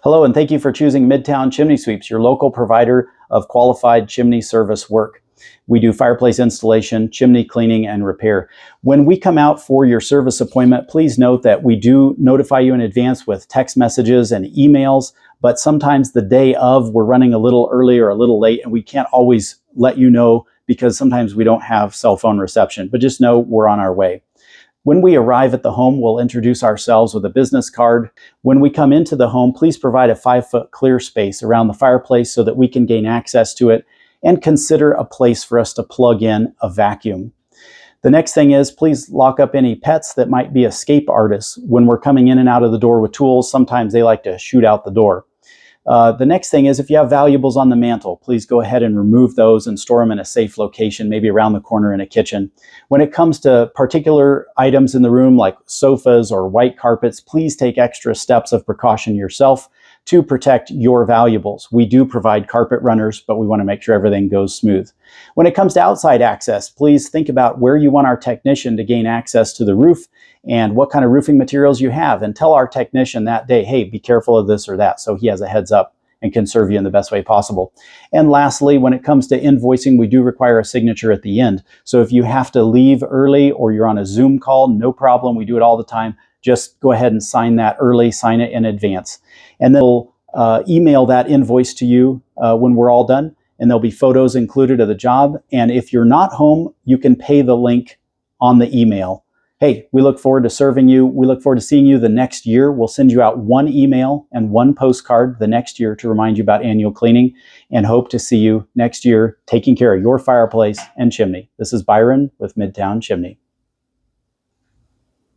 Hello, and thank you for choosing Midtown Chimney Sweeps, your local provider of qualified chimney service work. We do fireplace installation, chimney cleaning, and repair. When we come out for your service appointment, please note that we do notify you in advance with text messages and emails, but sometimes the day of, we're running a little early or a little late, and we can't always let you know because sometimes we don't have cell phone reception, but just know we're on our way. When we arrive at the home, we'll introduce ourselves with a business card. When we come into the home, please provide a 5-foot clear space around the fireplace so that we can gain access to it, and consider a place for us to plug in a vacuum. The next thing is, please lock up any pets that might be escape artists. When we're coming in and out of the door with tools, sometimes they like to shoot out the door. The next thing is, if you have valuables on the mantel, please go ahead and remove those and store them in a safe location, maybe around the corner in a kitchen. When it comes to particular items in the room like sofas or white carpets, please take extra steps of precaution yourself to protect your valuables. We do provide carpet runners, but we want to make sure everything goes smooth. When it comes to outside access, please think about where you want our technician to gain access to the roof and what kind of roofing materials you have, and tell our technician that day, hey, be careful of this or that, so he has a heads up and can serve you in the best way possible. And lastly, when it comes to invoicing, we do require a signature at the end. So if you have to leave early or you're on a Zoom call, no problem. We do it all the time. Just go ahead and sign that early, sign it in advance. And then we'll email that invoice to you when we're all done, and there'll be photos included of the job. And if you're not home, you can pay the link on the email. Hey, we look forward to serving you. We look forward to seeing you the next year. We'll send you out one email and one postcard the next year to remind you about annual cleaning, and hope to see you next year taking care of your fireplace and chimney. This is Byron with Midtown Chimney.